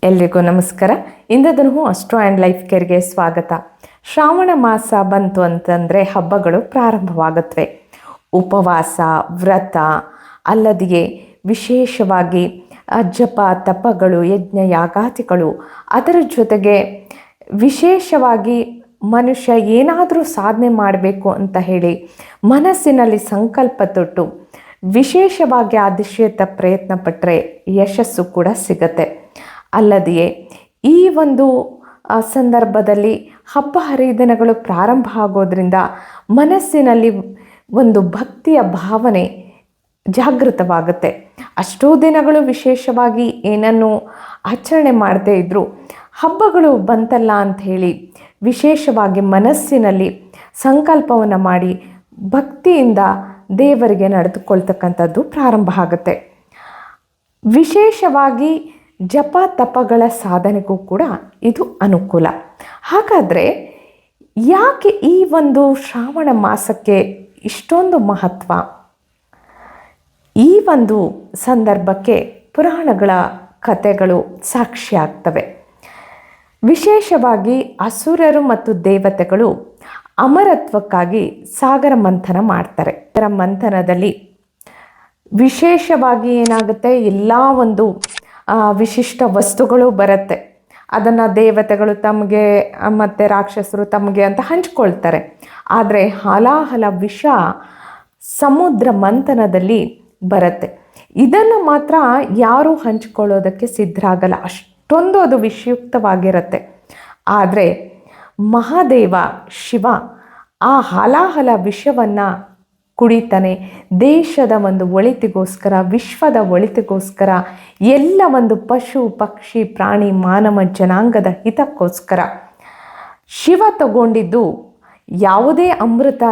ಎಲ್ರಿಗೂ ನಮಸ್ಕಾರ. ಇಂದದನ್ನು astro and life ಕೇರ್ಗೆ ಸ್ವಾಗತ. ಶ್ರಾವಣ ಮಾಸ ಬಂತು ಅಂತಂದರೆ ಹಬ್ಬಗಳು ಪ್ರಾರಂಭವಾಗುತ್ತವೆ. ಉಪವಾಸ, ವ್ರತ ಅಲ್ಲದೆಯೇ ವಿಶೇಷವಾಗಿ ಜಪ ತಪಗಳು, ಯಜ್ಞ ಯಾಗಾದಿಗಳು, ಅದರ ಜೊತೆಗೆ ವಿಶೇಷವಾಗಿ ಮನುಷ್ಯ ಏನಾದರೂ ಸಾಧನೆ ಮಾಡಬೇಕು ಅಂತ ಹೇಳಿ ಮನಸ್ಸಿನಲ್ಲಿ ಸಂಕಲ್ಪ ತೊಟ್ಟು ವಿಶೇಷವಾಗಿ ಆ ದಿಶೆಯತ್ತ ಪ್ರಯತ್ನ ಪಟ್ಟರೆ ಯಶಸ್ಸು ಕೂಡ ಸಿಗತ್ತೆ. ಅಲ್ಲದೆಯೇ ಈ ಒಂದು ಸಂದರ್ಭದಲ್ಲಿ ಹಬ್ಬ ಹರಿದಿನಗಳು ಪ್ರಾರಂಭ ಆಗೋದ್ರಿಂದ ಮನಸ್ಸಿನಲ್ಲಿ ಒಂದು ಭಕ್ತಿಯ ಭಾವನೆ ಜಾಗೃತವಾಗುತ್ತೆ. ಅಷ್ಟೋ ದಿನಗಳು ವಿಶೇಷವಾಗಿ ಏನನ್ನು ಆಚರಣೆ ಮಾಡದೇ ಇದ್ದರೂ ಹಬ್ಬಗಳು ಬಂತಲ್ಲ ಅಂಥೇಳಿ ವಿಶೇಷವಾಗಿ ಮನಸ್ಸಿನಲ್ಲಿ ಸಂಕಲ್ಪವನ್ನು ಮಾಡಿ ಭಕ್ತಿಯಿಂದ ದೇವರಿಗೆ ನಡೆದುಕೊಳ್ತಕ್ಕಂಥದ್ದು ಪ್ರಾರಂಭ ಆಗುತ್ತೆ. ವಿಶೇಷವಾಗಿ ಜಪ ತಪಗಳ ಸಾಧನೆಗೂ ಕೂಡ ಇದು ಅನುಕೂಲ. ಹಾಗಾದರೆ ಯಾಕೆ ಈ ಒಂದು ಶ್ರಾವಣ ಮಾಸಕ್ಕೆ ಇಷ್ಟೊಂದು ಮಹತ್ವ? ಈ ಒಂದು ಸಂದರ್ಭಕ್ಕೆ ಪುರಾಣಗಳ ಕಥೆಗಳು ಸಾಕ್ಷಿಯಾಗ್ತವೆ. ವಿಶೇಷವಾಗಿ ಅಸುರರು ಮತ್ತು ದೇವತೆಗಳು ಅಮರತ್ವಕ್ಕಾಗಿ ಸಾಗರ ಮಂಥನ ಮಾಡ್ತಾರೆ. ಅದರ ಮಂಥನದಲ್ಲಿ ವಿಶೇಷವಾಗಿ ಏನಾಗುತ್ತೆ, ಎಲ್ಲ ಒಂದು ವಿಶಿಷ್ಟ ವಸ್ತುಗಳು ಬರುತ್ತೆ. ಅದನ್ನು ದೇವತೆಗಳು ತಮಗೆ ಮತ್ತು ರಾಕ್ಷಸರು ತಮಗೆ ಅಂತ ಹಂಚ್ಕೊಳ್ತಾರೆ. ಆದರೆ ಹಾಲಾಹಲ ವಿಷ ಸಮುದ್ರ ಮಂಥನದಲ್ಲಿ ಬರುತ್ತೆ. ಇದನ್ನು ಮಾತ್ರ ಯಾರೂ ಹಂಚ್ಕೊಳ್ಳೋದಕ್ಕೆ ಸಿದ್ಧರಾಗಲ್ಲ, ಅಷ್ಟೊಂದು ಅದು ವಿಷಯುಕ್ತವಾಗಿರುತ್ತೆ. ಆದರೆ ಮಹಾದೇವ ಶಿವ ಆ ಹಾಲಾಹಲ ವಿಷವನ್ನು ಕುಡಿತಾನೆ. ದೇಶದ ಒಂದು ಒಳಿತಿಗೋಸ್ಕರ, ವಿಶ್ವದ ಒಳಿತಿಗೋಸ್ಕರ, ಎಲ್ಲ ಒಂದು ಪಶು ಪಕ್ಷಿ ಪ್ರಾಣಿ ಮಾನವ ಜನಾಂಗದ ಹಿತಕ್ಕೋಸ್ಕರ ಶಿವ ತಗೊಂಡಿದ್ದು ಯಾವುದೇ ಅಮೃತ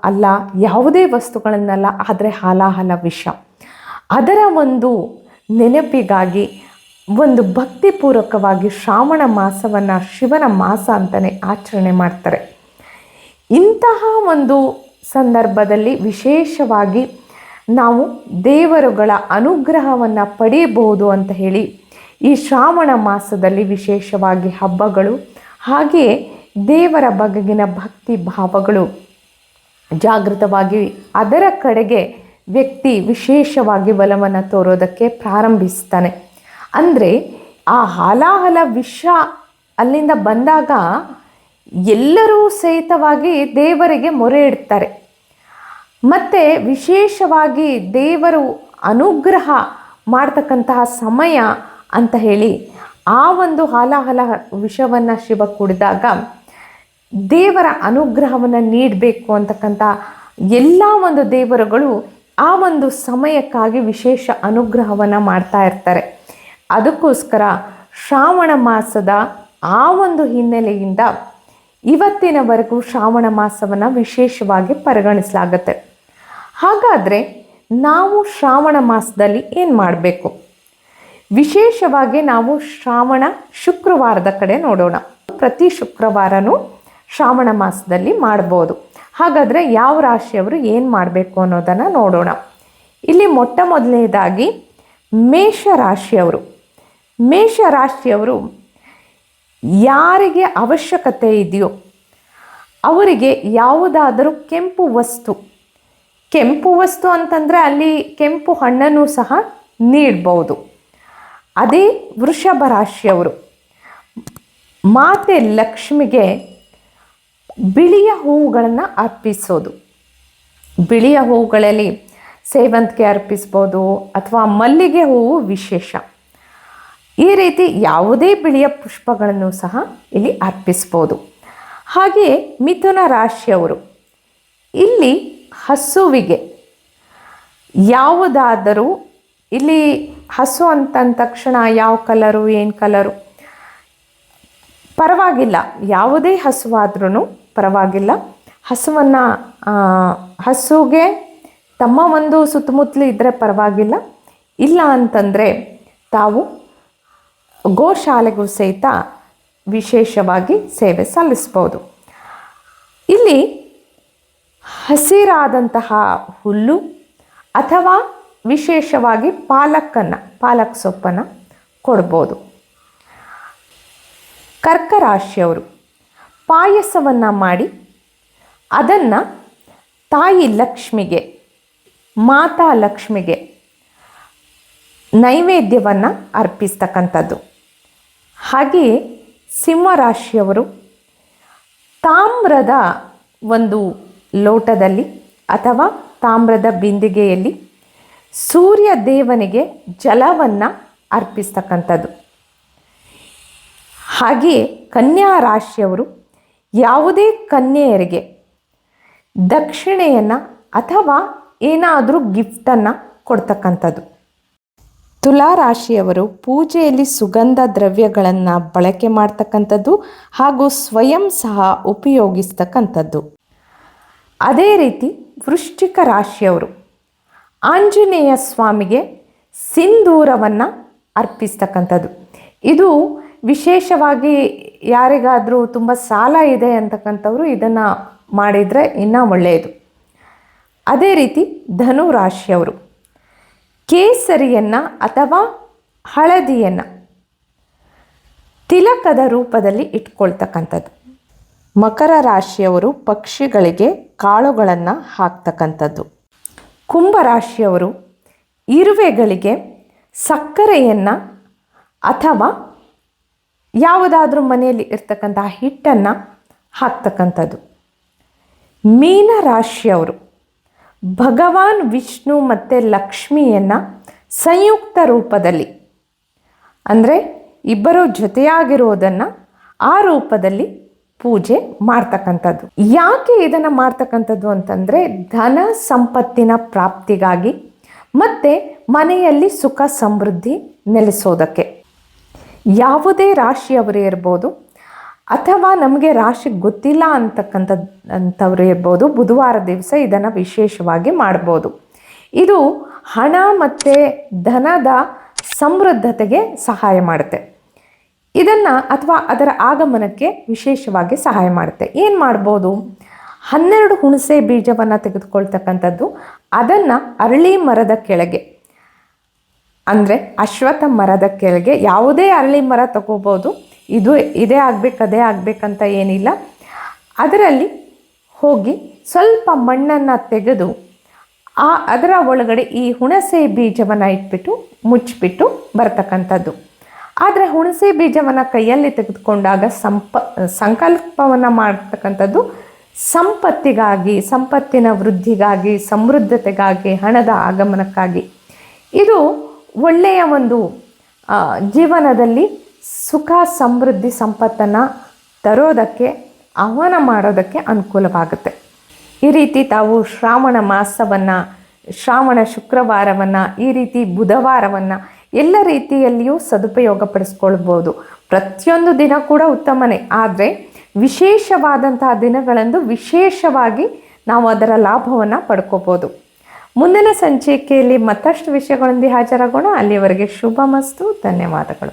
ಅಲ್ಲ, ಯಾವುದೇ ವಸ್ತುಗಳನ್ನಲ್ಲ, ಆದರೆ ಹಾಲಾಹಲ ವಿಷ. ಅದರ ಒಂದು ನೆನಪಿಗಾಗಿ ಒಂದು ಭಕ್ತಿಪೂರ್ವಕವಾಗಿ ಶ್ರಾವಣ ಮಾಸವನ್ನು ಶಿವನ ಮಾಸ ಅಂತಲೇ ಆಚರಣೆ ಮಾಡ್ತಾರೆ. ಇಂತಹ ಒಂದು ಸಂದರ್ಭದಲ್ಲಿ ವಿಶೇಷವಾಗಿ ನಾವು ದೇವರುಗಳ ಅನುಗ್ರಹವನ್ನು ಪಡೆಯಬಹುದು ಅಂತ ಹೇಳಿ ಈ ಶ್ರಾವಣ ಮಾಸದಲ್ಲಿ ವಿಶೇಷವಾಗಿ ಹಬ್ಬಗಳು, ಹಾಗೆಯೇ ದೇವರ ಬಗೆಗಿನ ಭಕ್ತಿ ಭಾವಗಳು ಜಾಗೃತವಾಗಿ ಅದರ ಕಡೆಗೆ ವ್ಯಕ್ತಿ ವಿಶೇಷವಾಗಿ ಬಲವನ್ನು ತೋರೋದಕ್ಕೆ ಪ್ರಾರಂಭಿಸ್ತಾನೆ. ಅಂದರೆ ಆ ಹಾಲಾಹಲ ವಿಷ ಅಲ್ಲಿಂದ ಬಂದಾಗ ಎಲ್ಲರೂ ಸಹಿತವಾಗಿ ದೇವರಿಗೆ ಮೊರೆ ಇಡ್ತಾರೆ. ಮತ್ತು ವಿಶೇಷವಾಗಿ ದೇವರು ಅನುಗ್ರಹ ಮಾಡ್ತಕ್ಕಂತಹ ಸಮಯ ಅಂತ ಹೇಳಿ ಆ ಒಂದು ಹಾಲಾಹಲ ವಿಷವನ್ನು ಶಿವ ಕುಡಿದಾಗ ದೇವರ ಅನುಗ್ರಹವನ್ನು ನೀಡಬೇಕು ಅಂತಕ್ಕಂಥ ಎಲ್ಲ ಒಂದು ದೇವರುಗಳು ಆ ಒಂದು ಸಮಯಕ್ಕಾಗಿ ವಿಶೇಷ ಅನುಗ್ರಹವನ್ನು ಮಾಡ್ತಾ ಇರ್ತಾರೆ. ಅದಕ್ಕೋಸ್ಕರ ಶ್ರಾವಣ ಮಾಸದ ಆ ಒಂದು ಹಿನ್ನೆಲೆಯಿಂದ ಇವತ್ತಿನವರೆಗೂ ಶ್ರಾವಣ ಮಾಸವನ್ನು ವಿಶೇಷವಾಗಿ ಪರಿಗಣಿಸಲಾಗುತ್ತೆ. ಹಾಗಾದರೆ ನಾವು ಶ್ರಾವಣ ಮಾಸದಲ್ಲಿ ಏನು ಮಾಡಬೇಕು? ವಿಶೇಷವಾಗಿ ನಾವು ಶ್ರಾವಣ ಶುಕ್ರವಾರದ ಕಡೆ ನೋಡೋಣ. ಪ್ರತಿ ಶುಕ್ರವಾರನೂ ಶ್ರಾವಣ ಮಾಸದಲ್ಲಿ ಮಾಡ್ಬೋದು. ಹಾಗಾದರೆ ಯಾವ ರಾಶಿಯವರು ಏನು ಮಾಡಬೇಕು ಅನ್ನೋದನ್ನು ನೋಡೋಣ. ಇಲ್ಲಿ ಮೊಟ್ಟ ಮೊದಲನೇದಾಗಿ ಮೇಷರಾಶಿಯವರು ಯಾರಿಗೆ ಅವಶ್ಯಕತೆ ಇದೆಯೋ ಅವರಿಗೆ ಯಾವುದಾದರೂ ಕೆಂಪು ವಸ್ತು ಅಂತಂದರೆ ಅಲ್ಲಿ ಕೆಂಪು ಹಣ್ಣನ್ನು ಸಹ ನೀಡ್ಬೋದು. ಅದೇ ವೃಷಭ ರಾಶಿಯವರು ಮಾತೆ ಲಕ್ಷ್ಮಿಗೆ ಬಿಳಿಯ ಹೂವುಗಳನ್ನು ಅರ್ಪಿಸೋದು. ಬಿಳಿಯ ಹೂವುಗಳಲ್ಲಿ ಸೇವಂತಿಗೆ ಅರ್ಪಿಸ್ಬೋದು ಅಥವಾ ಮಲ್ಲಿಗೆ ಹೂವು ವಿಶೇಷ. ಈ ರೀತಿ ಯಾವುದೇ ಬಿಳಿಯ ಪುಷ್ಪಗಳನ್ನು ಸಹ ಇಲ್ಲಿ ಅರ್ಪಿಸ್ಬೋದು. ಹಾಗೆಯೇ ಮಿಥುನ ರಾಶಿಯವರು ಇಲ್ಲಿ ಹಸುವಿಗೆ ಯಾವುದಾದರೂ, ಇಲ್ಲಿ ಹಸು ಅಂತಂದ ತಕ್ಷಣ ಯಾವ ಕಲರು ಏನು ಕಲರು ಪರವಾಗಿಲ್ಲ, ಯಾವುದೇ ಹಸುವಾದ್ರೂ ಪರವಾಗಿಲ್ಲ. ಹಸುಗೆ ತಮ್ಮ ಒಂದು ಸುತ್ತಮುತ್ತಲು ಇದ್ದರೆ ಪರವಾಗಿಲ್ಲ. ಇಲ್ಲ ಅಂತಂದರೆ ತಾವು ಗೋಶಾಲೆಗೂ ಸಹಿತ ವಿಶೇಷವಾಗಿ ಸೇವೆ ಸಲ್ಲಿಸ್ಬೋದು. ಇಲ್ಲಿ ಹಸಿರಾದಂತಹ ಹುಲ್ಲು ಅಥವಾ ವಿಶೇಷವಾಗಿ ಪಾಲಕ್ ಸೊಪ್ಪನ್ನು ಕೊಡ್ಬೋದು. ಕರ್ಕ ರಾಶಿಯವರು ಪಾಯಸವನ್ನು ಮಾಡಿ ಅದನ್ನು ತಾಯಿ ಲಕ್ಷ್ಮಿಗೆ, ಮಾತಾ ಲಕ್ಷ್ಮಿಗೆ ನೈವೇದ್ಯವನ್ನು ಅರ್ಪಿಸ್ತಕ್ಕಂಥದ್ದು. ಹಾಗೆಯೇ ಸಿಂಹರಾಶಿಯವರು ತಾಮ್ರದ ಒಂದು ಲೋಟದಲ್ಲಿ ಅಥವಾ ತಾಮ್ರದ ಬಿಂದಿಗೆಯಲ್ಲಿ ಸೂರ್ಯ ದೇವನಿಗೆ ಜಲವನ್ನು ಅರ್ಪಿಸ್ತಕ್ಕಂಥದ್ದು. ಹಾಗೆಯೇ ಕನ್ಯಾ ರಾಶಿಯವರು ಯಾವುದೇ ಕನ್ಯೆಯರಿಗೆ ದಕ್ಷಿಣೆಯನ್ನು ಅಥವಾ ಏನಾದರೂ ಗಿಫ್ಟನ್ನು ಕೊಡ್ತಕ್ಕಂಥದ್ದು. ತುಲಾ ರಾಶಿಯವರು ಪೂಜೆಯಲ್ಲಿ ಸುಗಂಧ ದ್ರವ್ಯಗಳನ್ನು ಬಳಕೆ ಮಾಡ್ತಕ್ಕಂಥದ್ದು ಹಾಗೂ ಸ್ವಯಂ ಸಹ ಉಪಯೋಗಿಸ್ತಕ್ಕಂಥದ್ದು. ಅದೇ ರೀತಿ ವೃಶ್ಚಿಕ ರಾಶಿಯವರು ಆಂಜನೇಯ ಸ್ವಾಮಿಗೆ ಸಿಂಧೂರವನ್ನು ಅರ್ಪಿಸ್ತಕ್ಕಂಥದ್ದು. ಇದು ವಿಶೇಷವಾಗಿ ಯಾರಿಗಾದರೂ ತುಂಬ ಸಾಲ ಇದೆ ಅಂತಕ್ಕಂಥವ್ರು ಇದನ್ನು ಮಾಡಿದರೆ ಇನ್ನೂ ಒಳ್ಳೆಯದು. ಅದೇ ರೀತಿ ಧನು ರಾಶಿಯವರು ಕೇಸರಿಯನ್ನು ಅಥವಾ ಹಳದಿಯನ್ನು ತಿಲಕದ ರೂಪದಲ್ಲಿ ಇಟ್ಕೊಳ್ತಕ್ಕಂಥದ್ದು. ಮಕರ ರಾಶಿಯವರು ಪಕ್ಷಿಗಳಿಗೆ ಕಾಳುಗಳನ್ನು ಹಾಕ್ತಕ್ಕಂಥದ್ದು. ಕುಂಭರಾಶಿಯವರು ಇರುವೆಗಳಿಗೆ ಸಕ್ಕರೆಯನ್ನು ಅಥವಾ ಯಾವುದಾದ್ರೂ ಮನೆಯಲ್ಲಿ ಇರ್ತಕ್ಕಂತಹ ಹಿಟ್ಟನ್ನು ಹಾಕ್ತಕ್ಕಂಥದ್ದು. ಮೀನರಾಶಿಯವರು ಭಗವಾನ್ ವಿಷ್ಣು ಮತ್ತು ಲಕ್ಷ್ಮಿಯನ್ನು ಸಂಯುಕ್ತ ರೂಪದಲ್ಲಿ, ಅಂದರೆ ಇಬ್ಬರು ಜೊತೆಯಾಗಿರೋದನ್ನು ಆ ರೂಪದಲ್ಲಿ ಪೂಜೆ ಮಾಡ್ತಕ್ಕಂಥದ್ದು. ಯಾಕೆ ಇದನ್ನು ಮಾಡ್ತಕ್ಕಂಥದ್ದು ಅಂತಂದರೆ ಧನ ಸಂಪತ್ತಿನ ಪ್ರಾಪ್ತಿಗಾಗಿ ಮತ್ತು ಮನೆಯಲ್ಲಿ ಸುಖ ಸಮೃದ್ಧಿ ನೆಲೆಸೋದಕ್ಕೆ. ಯಾವುದೇ ರಾಶಿಯವರು ಇರ್ಬೋದು ಅಥವಾ ನಮಗೆ ರಾಶಿ ಗೊತ್ತಿಲ್ಲ ಅಂಥವ್ರು ಇರ್ಬೋದು, ಬುಧವಾರ ದಿವಸ ಇದನ್ನು ವಿಶೇಷವಾಗಿ ಮಾಡ್ಬೋದು. ಇದು ಹಣ ಮತ್ತು ಧನದ ಸಮೃದ್ಧತೆಗೆ ಸಹಾಯ ಮಾಡುತ್ತೆ. ಇದನ್ನು ಅಥವಾ ಅದರ ಆಗಮನಕ್ಕೆ ವಿಶೇಷವಾಗಿ ಸಹಾಯ ಮಾಡುತ್ತೆ. ಏನು ಮಾಡ್ಬೋದು? 12 ಹುಣಸೆ ಬೀಜವನ್ನು ತೆಗೆದುಕೊಳ್ತಕ್ಕಂಥದ್ದು, ಅದನ್ನು ಅರಳಿ ಮರದ ಕೆಳಗೆ, ಅಂದರೆ ಅಶ್ವತ್ಥ ಮರದ ಕೆಳಗೆ, ಯಾವುದೇ ಅರಳಿ ಮರ ತಗೋಬೋದು, ಇದೇ ಆಗಬೇಕು ಅದೇ ಆಗಬೇಕಂತ ಏನಿಲ್ಲ. ಅದರಲ್ಲಿ ಹೋಗಿ ಸ್ವಲ್ಪ ಮಣ್ಣನ್ನು ತೆಗೆದು ಅದರ ಒಳಗಡೆ ಈ ಹುಣಸೆ ಬೀಜವನ್ನು ಇಟ್ಬಿಟ್ಟು ಮುಚ್ಚಿಬಿಟ್ಟು ಬರ್ತಕ್ಕಂಥದ್ದು. ಆದರೆ ಹುಣಸೆ ಬೀಜವನ್ನು ಕೈಯಲ್ಲಿ ತೆಗೆದುಕೊಂಡಾಗ ಸಂಕಲ್ಪವನ್ನು ಮಾಡ್ತಕ್ಕಂಥದ್ದು ಸಂಪತ್ತಿಗಾಗಿ, ಸಂಪತ್ತಿನ ವೃದ್ಧಿಗಾಗಿ, ಸಮೃದ್ಧತೆಗಾಗಿ, ಹಣದ ಆಗಮನಕ್ಕಾಗಿ. ಇದು ಒಳ್ಳೆಯ ಒಂದು ಜೀವನದಲ್ಲಿ ಸುಖ ಸಮೃದ್ಧಿ ಸಂಪತ್ತನ್ನು ತರೋದಕ್ಕೆ, ಆಹ್ವಾನ ಮಾಡೋದಕ್ಕೆ ಅನುಕೂಲವಾಗುತ್ತೆ. ಈ ರೀತಿ ತಾವು ಶ್ರಾವಣ ಮಾಸವನ್ನು, ಶ್ರಾವಣ ಶುಕ್ರವಾರವನ್ನು, ಈ ರೀತಿ ಬುಧವಾರವನ್ನು ಎಲ್ಲ ರೀತಿಯಲ್ಲಿಯೂ ಸದುಪಯೋಗ ಪಡಿಸ್ಕೊಳ್ಬೋದು. ಪ್ರತಿಯೊಂದು ದಿನ ಕೂಡ ಉತ್ತಮನೇ, ಆದರೆ ವಿಶೇಷವಾದಂತಹ ದಿನಗಳಂದು ವಿಶೇಷವಾಗಿ ನಾವು ಅದರ ಲಾಭವನ್ನು ಪಡ್ಕೋಬೋದು. ಮುಂದಿನ ಸಂಚಿಕೆಯಲ್ಲಿ ಮತ್ತಷ್ಟು ವಿಷಯಗಳೊಂದಿಗೆ ಹಾಜರಾಗೋಣ. ಅಲ್ಲಿಯವರೆಗೆ ಶುಭಮಸ್ತು. ಧನ್ಯವಾದಗಳು.